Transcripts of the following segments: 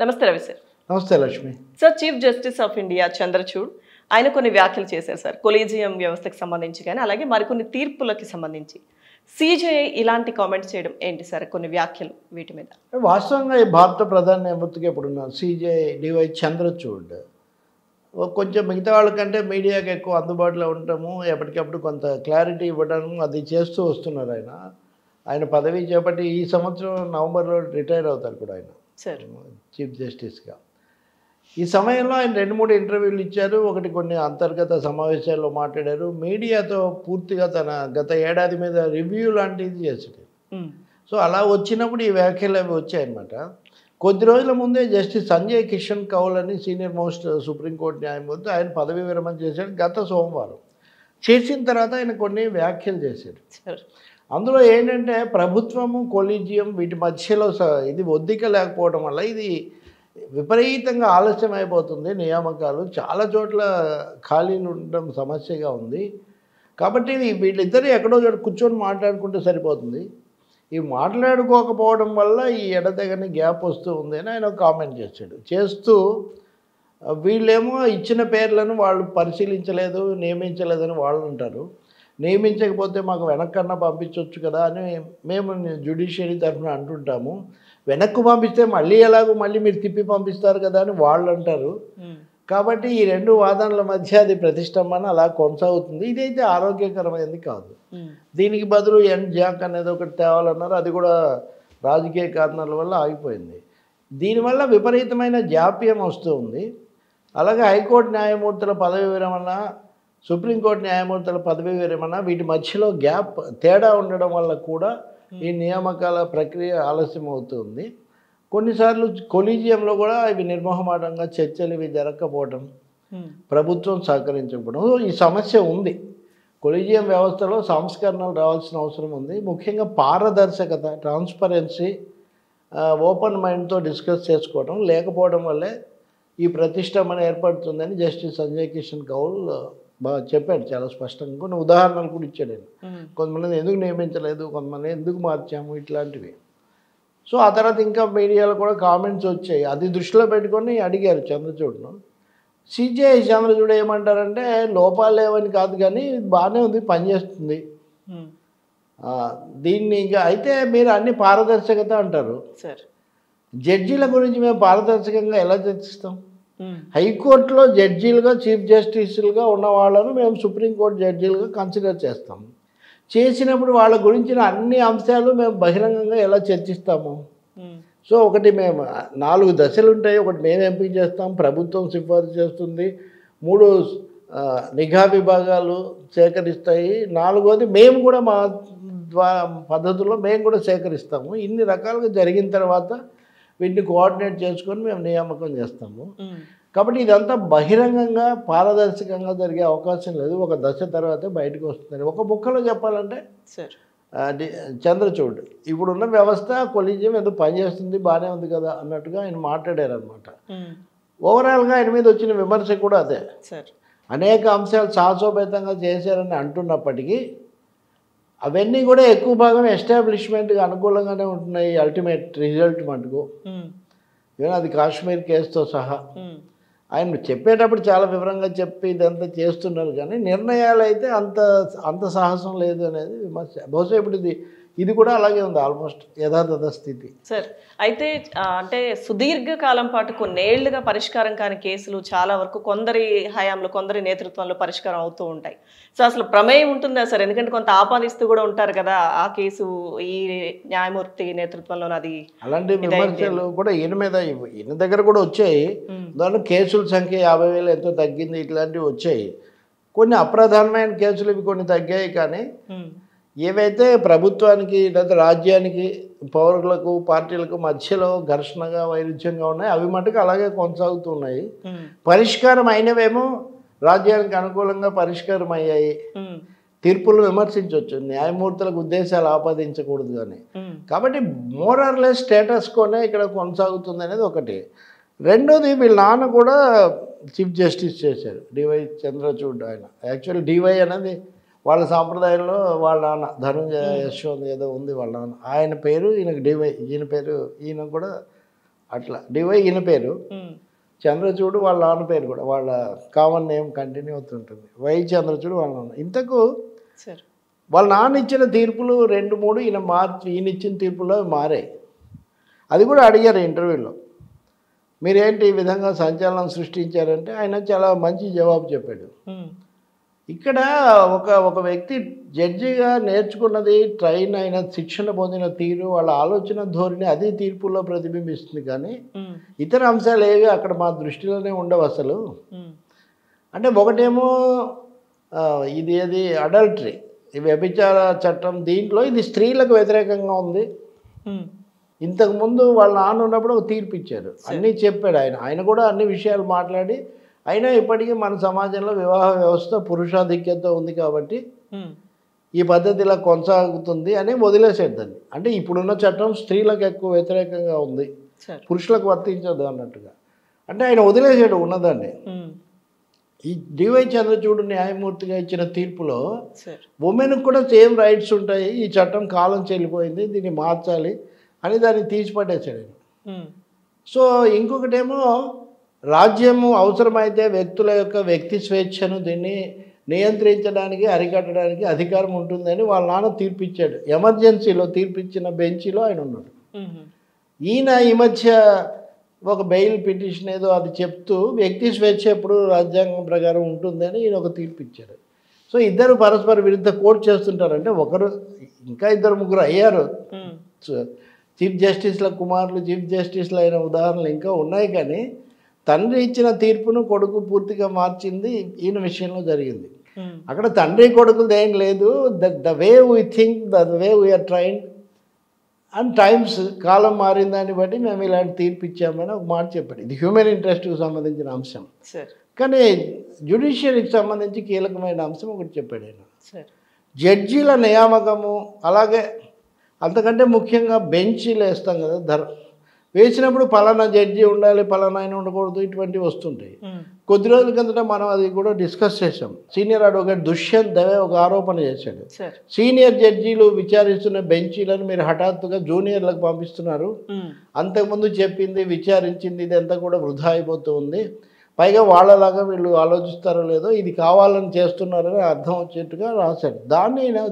నమస్తే రవి సార్. నమస్తే Lakshmi. Sir, chief justice of India Chandrachud ఆయన కొన్ని వ్యాఖ్యలు చేశారు సార్, కొలీజియం వ్యవస్థకు సంబంధించి కానీ అలాగే మరికొన్ని తీర్పులకి సంబంధించి. సిజేఐ ఇలాంటి కామెంట్స్ చేయడం ఏంటి సార్, కొన్ని వ్యాఖ్యలు వీటి మీద? వాస్తవంగా ఈ భారత ప్రధాన న్యాయమూర్తిగా ఇప్పుడున్న సిజేఐ డివై చంద్రచూడ్ కొంచెం మిగతా వాళ్ళకంటే మీడియాకి ఎక్కువ అందుబాటులో ఉండటము, ఎప్పటికప్పుడు కొంత క్లారిటీ ఇవ్వడం అది చేస్తూ వస్తున్నారు. ఆయన పదవి చేపట్టి ఈ సంవత్సరం నవంబర్లో రిటైర్ అవుతారు కూడా ఆయన సార్ చీఫ్ జస్టిస్గా. ఈ సమయంలో ఆయన 2-3 ఇంటర్వ్యూలు ఇచ్చారు. ఒకటి కొన్ని అంతర్గత సమావేశాల్లో మాట్లాడారు. మీడియాతో పూర్తిగా తన గత ఏడాది మీద రివ్యూ లాంటిది చేశాడు. సో అలా వచ్చినప్పుడు ఈ వ్యాఖ్యలు అవి వచ్చాయన్నమాట. కొద్ది రోజుల ముందే జస్టిస్ సంజయ్ కిషన్ కౌల్ అని సీనియర్ మోస్ట్ సుప్రీంకోర్టు న్యాయమూర్తి ఆయన పదవి విరమణ చేశాడు గత సోమవారం. చేసిన తర్వాత ఆయన కొన్ని వ్యాఖ్యలు చేశాడు. అందులో ఏంటంటే ప్రభుత్వము కొలీజియం వీటి మధ్యలో ఇది ఒద్దిక లేకపోవడం వల్ల ఇది విపరీతంగా ఆలస్యం అయిపోతుంది. నియామకాలు చాలా చోట్ల ఖాళీలు ఉండడం సమస్యగా ఉంది. కాబట్టి వీళ్ళిద్దరూ ఎక్కడో చోట కూర్చొని మాట్లాడుకుంటే సరిపోతుంది. ఈ మాట్లాడుకోకపోవడం వల్ల ఈ ఎడతెగని గ్యాప్ వస్తూ ఉంది అని ఆయన కామెంట్ చేస్తూ వీళ్ళేమో ఇచ్చిన పేర్లను వాళ్ళు పరిశీలించలేదు, నియమించలేదని వాళ్ళు అంటారు. నియమించకపోతే మాకు వెనక్కన్నా పంపించవచ్చు కదా అని మేము జ్యుడిషియరీ తరఫున అంటుంటాము. వెనక్కు పంపిస్తే మళ్ళీ మీరు తిప్పి పంపిస్తారు కదా అని వాళ్ళు అంటారు. కాబట్టి ఈ రెండు వాదనల మధ్య అది ప్రతిష్టంభన అలా కొనసాగుతుంది. ఇదైతే ఆరోగ్యకరమైనది కాదు. దీనికి బదులు జాక్ అనేది ఒకటి తేవాలన్నారు. అది కూడా రాజకీయ కారణాల వల్ల ఆగిపోయింది. దీనివల్ల విపరీతమైన జాప్యం వస్తూ ఉంది. అలాగే హైకోర్టు న్యాయమూర్తుల పదవి విరమణ, సుప్రీంకోర్టు న్యాయమూర్తుల పదవి విరమణ వీటి మధ్యలో గ్యాప్ తేడా ఉండడం వల్ల కూడా ఈ నియామకాల ప్రక్రియ ఆలస్యం అవుతుంది. కొన్నిసార్లు కొలీజియంలో కూడా ఇవి నిర్మోహమాటంగా చర్చలు ఇవి జరగకపోవడం, ప్రభుత్వం సహకరించకపోవడం ఈ సమస్య ఉంది. కొలీజియం వ్యవస్థలో సంస్కరణలు రావాల్సిన అవసరం ఉంది. ముఖ్యంగా పారదర్శకత, ట్రాన్స్పరెన్సీ, ఓపెన్ మైండ్తో డిస్కస్ చేసుకోవడం లేకపోవడం వల్లే ఈ ప్రతిష్టంభన ఏర్పడుతుందని జస్టిస్ సంజయ్ కిషన్ కౌల్ బాగా చెప్పాడు చాలా స్పష్టంగా. కొన్ని ఉదాహరణలు కూడా ఇచ్చాడు ఆయన. కొంతమంది ఎందుకు నియమించలేదు, కొంతమంది ఎందుకు మార్చాము, ఇట్లాంటివి. సో ఆ తర్వాత ఇంకా మీడియాలో కూడా కామెంట్స్ వచ్చాయి. అది దృష్టిలో పెట్టుకొని అడిగారు చంద్రచూడ్ను. సిజేఐ చంద్రచూడ్ ఏమంటారంటే లోపాలు లేవని కాదు కానీ బాగానే ఉంది, పనిచేస్తుంది. దీన్ని ఇంకా అయితే మీరు అన్ని పారదర్శకత అంటారు. జడ్జీల గురించి మేము పారదర్శకంగా ఎలా చర్చిస్తాం? హైకోర్టులో జడ్జీలుగా చీఫ్ జస్టిస్లుగా ఉన్న వాళ్ళను మేము సుప్రీంకోర్టు జడ్జీలుగా కన్సిడర్ చేస్తాం. చేసినప్పుడు వాళ్ళ గురించిన అన్ని అంశాలు మేము బహిరంగంగా ఎలా చర్చిస్తాము? సో ఒకటి మేము 4 దశలు ఉంటాయి. ఒకటి మేము ఎంపిక చేస్తాం, ప్రభుత్వం సిఫార్సు చేస్తుంది, 3 నిఘా విభాగాలు సేకరిస్తాయి, 4వది మేము కూడా మా పద్ధతుల్లో మేము కూడా సేకరిస్తాము. ఇన్ని రకాలుగా జరిగిన తర్వాత వీటిని కోఆర్డినేట్ చేసుకొని మేము నియామకం చేస్తాము. కాబట్టి ఇదంతా బహిరంగంగా పారదర్శకంగా జరిగే అవకాశం లేదు. ఒక దశ తర్వాతే బయటకు వస్తుంది. ఒక ముక్కలో చెప్పాలంటే చంద్రచూడ్ ఇప్పుడున్న వ్యవస్థ కొలీజియం ఏదో పనిచేస్తుంది, బాగానే ఉంది కదా అన్నట్టుగా ఆయన మాట్లాడారు అనమాట. ఓవరాల్గా ఆయన మీద వచ్చిన విమర్శ కూడా అదే. అనేక అంశాలు సాహసోపేతంగా చేశారని అంటున్నప్పటికీ అవన్నీ కూడా ఎక్కువ భాగం ఎస్టాబ్లిష్మెంట్కి అనుకూలంగానే ఉంటున్నాయి. అల్టిమేట్ రిజల్ట్ మటుకు ఈవెన్ అది కాశ్మీర్ కేసుతో సహా ఆయన చెప్పేటప్పుడు చాలా వివరంగా చెప్పి ఇదంతా చేస్తున్నారు. కానీ నిర్ణయాలు అయితే అంత సాహసం లేదు అనేది విమర్శ. బహుశా ఇప్పుడు ఇది కూడా అలాగే ఉంది, ఆల్మోస్ట్ యథాతథ స్థితి. సార్ అయితే అంటే సుదీర్ఘకాలం పాటు కొన్నేళ్లుగా పరిష్కారం కాని కేసులు చాలా వరకు కొందరి హయాంలో, కొందరి నేతృత్వంలో పరిష్కారం అవుతూ ఉంటాయి. సో అసలు ప్రమేయం ఉంటుందా సార్? ఎందుకంటే కొంత ఆపాదిస్తూ కూడా ఉంటారు కదా, ఆ కేసు ఈ న్యాయమూర్తి నేతృత్వంలో అది. అలాంటి విమర్శలు కూడా ఈయన దగ్గర కూడా వచ్చాయి. దాంట్లో కేసుల సంఖ్య 50,000 ఎంతో తగ్గింది, ఇట్లాంటివి వచ్చాయి. కొన్ని అప్రధానమైన కేసులు ఇవి కొన్ని తగ్గాయి. కానీ ఏవైతే ప్రభుత్వానికి లేదా రాజ్యానికి, పౌరులకు, పార్టీలకు మధ్యలో ఘర్షణగా, వైరుధ్యంగా ఉన్నాయి అవి మటుకు అలాగే కొనసాగుతున్నాయి. పరిష్కారం అయినవేమో రాజ్యానికి అనుకూలంగా పరిష్కారం అయ్యాయి. తీర్పులు విమర్శించవచ్చు, న్యాయమూర్తులకు ఉద్దేశాలు ఆపాదించకూడదు కానీ. కాబట్టి మోరర్లెస్ స్టేటస్ కోనే ఇక్కడ కొనసాగుతుంది అనేది ఒకటి. రెండోది వీళ్ళ నాన్న కూడా చీఫ్ జస్టిస్ చేశారు, డివై చంద్రచూడ్. ఆయన యాక్చువల్లీ డివై అనేది వాళ్ళ సాంప్రదాయంలో వాళ్ళ నాన్న ధనంజయ యశ్వంత్ ఏదో ఉంది వాళ్ళ నాన్న, ఆయన పేరు ఈయనకు డివై, ఈయన పేరు ఈయన కూడా అట్లా డివై ఈయన పేరు, ఉమ్, చంద్రచూడ్ వాళ్ళ నాన్న పేరు కూడా, వాళ్ళ కామన్ నేమ్ కంటిన్యూ అవుతుంటుంది, వై చంద్రచూడ్ వాళ్ళ నాన్న. ఇంతకు సార్ వాళ్ళ నాన్న ఇచ్చిన తీర్పులు 2-3 ఈయన ఇచ్చిన తీర్పులో మారాయి. అది కూడా అడిగారు ఇంటర్వ్యూలో, మీరేంటి ఈ విధంగా సంచలనం సృష్టించారంటే ఆయన చాలా మంచి జవాబు చెప్పాడు. ఉమ్, ఇక్కడ ఒక వ్యక్తి జడ్జిగా నేర్చుకున్నది, ట్రైన్ అయిన, శిక్షణ పొందిన తీరు, వాళ్ళ ఆలోచన ధోరణి అది తీర్పుల్లో ప్రతిబింబిస్తుంది. కానీ ఉమ్, ఇతర అంశాలు ఏవి అక్కడ మా దృష్టిలోనే ఉండవు అసలు. ఉమ్, అంటే ఒకటేమో ఇది అడల్టరీ, ఈ వ్యభిచార చట్టం, దీంట్లో ఇది స్త్రీలకు వ్యతిరేకంగా ఉంది. ఉమ్, ఇంతకుముందు వాళ్ళ నాన్న ఉన్నప్పుడు ఒక తీర్పు ఇచ్చారు, అన్నీ చెప్పాడు ఆయన కూడా అన్ని విషయాలు మాట్లాడి. అయినా ఇప్పటికీ మన సమాజంలో వివాహ వ్యవస్థ పురుషాధిక్యంతో ఉంది కాబట్టి ఉమ్, ఈ పద్ధతి ఇలా కొనసాగుతుంది అని వదిలేసాడు దాన్ని. అంటే ఇప్పుడున్న చట్టం స్త్రీలకు ఎక్కువ వ్యతిరేకంగా ఉంది, సార్ పురుషులకు వర్తించదు అన్నట్టుగా. అంటే ఆయన వదిలేసాడు ఉన్నదాన్ని. ఉమ్, ఈ డివై చంద్రచూడ్ న్యాయమూర్తిగా ఇచ్చిన తీర్పులో సార్ ఉమెన్కి కూడా సేమ్ రైట్స్ ఉంటాయి, ఈ చట్టం కాలం చెల్లిపోయింది, దీన్ని మార్చాలి అని దాన్ని తీసిపట్టేశాడు ఆయన. ఉమ్, సో ఇంకొకటేమో రాజ్యము అవసరమైతే వ్యక్తుల యొక్క వ్యక్తి స్వేచ్ఛను దీన్ని నియంత్రించడానికి, అరికట్టడానికి అధికారం ఉంటుందని వాళ్ళ నాన్న తీర్పిచ్చాడు. ఎమర్జెన్సీలో తీర్పిచ్చిన బెంచ్లో ఆయన ఉన్నాడు. ఉమ్, ఈయన ఈ మధ్య ఒక బెయిల్ పిటిషన్ ఏదో అది చెప్తూ వ్యక్తి స్వేచ్ఛ ఎప్పుడు రాజ్యాంగం ప్రకారం ఉంటుందని ఈయన ఒక తీర్పు ఇచ్చారు. సో ఇద్దరు పరస్పర విరుద్ధ కోర్టు చేస్తుంటారంటే ఒకరు ఇంకా 2-3 అయ్యారు ఉమ్, చీఫ్ జస్టిస్ల కుమారులు చీఫ్ జస్టిస్లు అయిన ఉదాహరణలు ఇంకా ఉన్నాయి. కానీ తండ్రి ఇచ్చిన తీర్పును కొడుకు పూర్తిగా మార్చింది ఈయన విషయంలో జరిగింది. ఉమ్, అక్కడ తండ్రి కొడుకుది ఏం లేదు, the way we think, the way we are trained and times, కాలం మారిన దాన్ని బట్టి మేము ఇలాంటి తీర్పు ఇచ్చామని ఒక మాట చెప్పాడు. ఇది హ్యూమన్ ఇంట్రెస్ట్కి సంబంధించిన అంశం, సార్ కానీ జ్యుడిషియరీకి సంబంధించి కీలకమైన అంశం ఒకటి చెప్పాడు ఆయన. సార్ జడ్జీల నియామకము, అలాగే అంతకంటే ముఖ్యంగా బెంచీలు వేస్తాం కదా, వేసినప్పుడు పలానా జడ్జి ఉండాలి, పలానా ఆయన ఉండకూడదు, ఇటువంటివి వస్తుంటాయి. ఉమ్, కొద్ది రోజుల కిందట మనం అది కూడా డిస్కస్ చేసాం. సీనియర్ అడ్వకేట్ దుష్యంత్ దవే ఒక ఆరోపణ చేశాడు, సార్ సీనియర్ జడ్జీలు విచారిస్తున్న బెంచీలను మీరు హఠాత్తుగా జూనియర్లకు పంపిస్తున్నారు, ఉమ్, అంతకుముందు చెప్పింది విచారించింది ఇదంతా కూడా వృధా అయిపోతుంది, పైగా వాళ్ళలాగా వీళ్ళు ఆలోచిస్తారో లేదో ఇది కావాలని చేస్తున్నారని అర్థం వచ్చేట్టుగా రాశాడు. దాన్ని ఈయన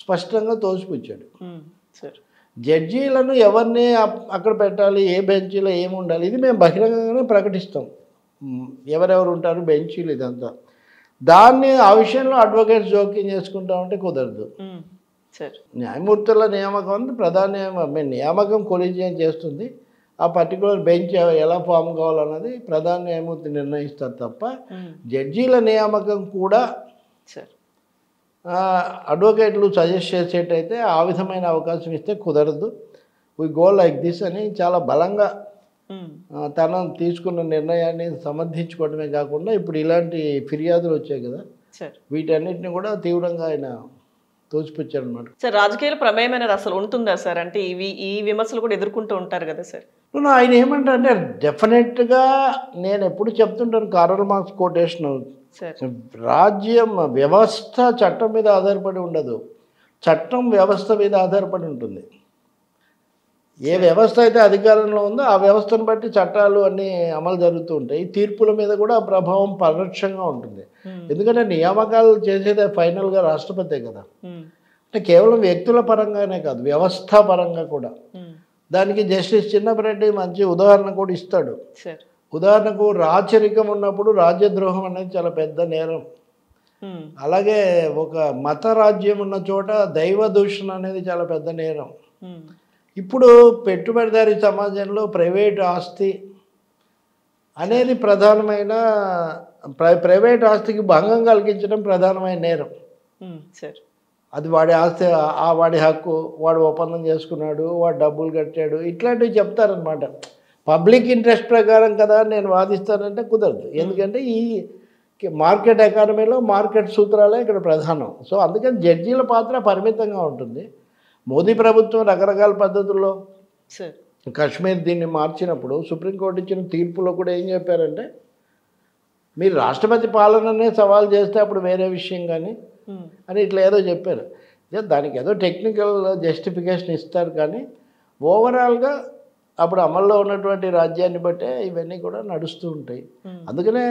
స్పష్టంగా తోసిపుచ్చాడు. ఉమ్, సార్ జడ్జీలను ఎవరిని అక్కడ పెట్టాలి, ఏ బెంచీలో ఏమి ఉండాలి, ఇది మేము బహిరంగంగానే ప్రకటిస్తాం, ఎవరెవరు ఉంటారు బెంచీలు, ఇదంతా. దాన్ని ఆ విషయంలో అడ్వకేట్స్ జోక్యం చేసుకుంటామంటే కుదరదు. ఉమ్, సార్ న్యాయమూర్తుల నియామకం అంటే ప్రధాన నియామకం కొలీజియం చేస్తుంది, ఆ పర్టికులర్ బెంచ్ ఎలా ఫామ్ కావాలన్నది ప్రధాన న్యాయమూర్తి నిర్ణయిస్తారు తప్ప ఉమ్, జడ్జీల నియామకం కూడా సార్ అడ్వకేట్లు సజెస్ట్ చేసేటైతే ఆ విధమైన అవకాశం ఇస్తే కుదరదు, వీ గో లైక్ దిస్ అని చాలా బలంగా ఉమ్, తను తీసుకున్న నిర్ణయాన్ని సమర్థించుకోవడమే కాకుండా ఇప్పుడు ఇలాంటి ఫిర్యాదులు వచ్చాయి కదా, సార్ వీటన్నిటిని కూడా తీవ్రంగా ఆయన తోసిపుచ్చారు అనమాట. సార్ రాజకీయాల ప్రమేయం అనేది అసలు ఉంటుందా సార్? అంటే ఈ విమర్శలు కూడా ఎదుర్కొంటూ ఉంటారు కదా సార్. ఆయన ఏమంటారంటే డెఫినెట్గా నేను ఎప్పుడు చెప్తుంటాను, కార్ల్ మార్క్స్ కోటేషన్, సార్ రాజ్యం వ్యవస్థ చట్టం మీద ఆధారపడి ఉండదు, చట్టం వ్యవస్థ మీద ఆధారపడి ఉంటుంది. ఏ వ్యవస్థ అయితే అధికారంలో ఉందో ఆ వ్యవస్థను బట్టి చట్టాలు అన్నీ అమలు జరుగుతూ ఉంటాయి. తీర్పుల మీద కూడా ఆ ప్రభావం పరోక్షంగా ఉంటుంది. ఎందుకంటే నియామకాలు చేసేదే ఫైనల్గా రాష్ట్రపతే కదా. అంటే కేవలం వ్యక్తుల పరంగానే కాదు, వ్యవస్థ పరంగా కూడా. దానికి జస్టిస్ చిన్నపరెడ్డి మంచి ఉదాహరణ కూడా ఇస్తాడు. ఉదాహరణకు రాచరికం ఉన్నప్పుడు రాజ్యద్రోహం అనేది చాలా పెద్ద నేరం. అలాగే ఒక మత రాజ్యం ఉన్న చోట దైవ దూషణ అనేది చాలా పెద్ద నేరం. ఇప్పుడు పెట్టుబడిదారీ సమాజంలో ప్రైవేట్ ఆస్తి అనేది ప్రధానమైన, ప్రైవేట్ ఆస్తికి భంగం కలిగించడం ప్రధానమైన నేరం. అది వాడి ఆస్తి, వాడి హక్కు, వాడు ఒప్పందం చేసుకున్నాడు, వాడు డబ్బులు కట్టాడు, ఇట్లాంటివి చెప్తారనమాట. పబ్లిక్ ఇంట్రెస్ట్ ప్రకారం కదా నేను వాదిస్తానంటే కుదరదు. ఎందుకంటే ఈ మార్కెట్ ఎకానమీలో మార్కెట్ సూత్రాలే ఇక్కడ ప్రధానం. సో అందుకని జడ్జీల పాత్ర పరిమితంగా ఉంటుంది. మోదీ ప్రభుత్వం రకరకాల పద్ధతుల్లో కశ్మీర్ దీన్ని మార్చినప్పుడు సుప్రీంకోర్టు ఇచ్చిన తీర్పులో కూడా ఏం చెప్పారంటే, మీరు రాష్ట్రపతి పాలననే సవాల్ చేస్తే అప్పుడు వేరే విషయం కానీ అని ఇట్లా ఏదో చెప్పారు. దానికి ఏదో టెక్నికల్ జస్టిఫికేషన్ ఇస్తారు, కానీ ఓవరాల్గా అప్పుడు అమల్లో ఉన్నటువంటి రాజ్యాన్ని బట్టే ఇవన్నీ కూడా నడుస్తూ ఉంటాయి. అందుకనే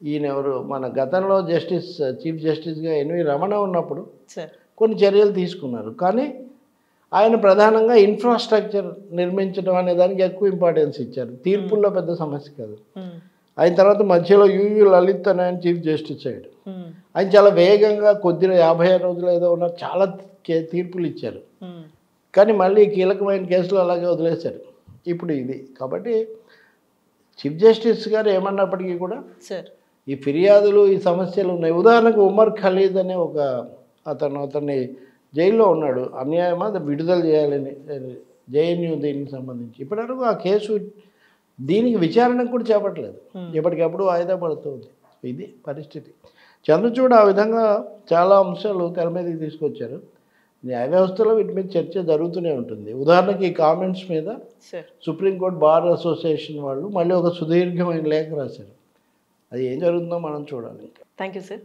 ఈయన ఎవరు మన గతంలో చీఫ్ జస్టిస్గా ఎన్వి రమణ ఉన్నప్పుడు సార్ కొన్ని చర్యలు తీసుకున్నారు. కానీ ఆయన ప్రధానంగా ఇన్ఫ్రాస్ట్రక్చర్ నిర్మించడం అనే దానికి ఎక్కువ ఇంపార్టెన్స్ ఇచ్చారు. తీర్పుల్లో పెద్ద సమస్య కాదు. ఆయన తర్వాత మధ్యలో యుయు లలిత్ అని ఆయన చీఫ్ జస్టిస్ అయ్యాడు. ఆయన చాలా వేగంగా కొద్దిగా 56 రోజులు ఏదో ఉన్నారు, చాలా తీర్పులు ఇచ్చారు. కానీ మళ్ళీ కీలకమైన కేసులు అలాగే వదిలేశారు. ఇప్పుడు ఇది కాబట్టి చీఫ్ జస్టిస్ గారు ఏమన్నప్పటికీ కూడా సార్ ఈ ఫిర్యాదులు ఈ సమస్యలు ఉన్నాయి. ఉదాహరణకు ఉమర్ ఖలీద్ అనే ఒక అతన్ని జైల్లో ఉన్నాడు, అన్యాయమా విడుదల చేయాలని జేఎన్యూ దీనికి సంబంధించి ఇప్పటివరకు ఆ కేసు దీనికి విచారణకు కూడా చేపట్టలేదు, ఎప్పటికప్పుడు వాయిదా పడుతుంది. ఇది పరిస్థితి. చంద్రచూడ్ ఆ విధంగా చాలా అంశాలు తెర మీదకి తీసుకొచ్చారు. న్యాయ వ్యవస్థలో వీటి మీద చర్చ జరుగుతూనే ఉంటుంది. ఉదాహరణకి ఈ కామెంట్స్ మీద సుప్రీంకోర్టు బార్ అసోసియేషన్ వాళ్ళు మళ్ళీ ఒక సుదీర్ఘమైన లేఖ రాశారు. అది ఏం జరుగుతుందో మనం చూడాలి. Thank you sir.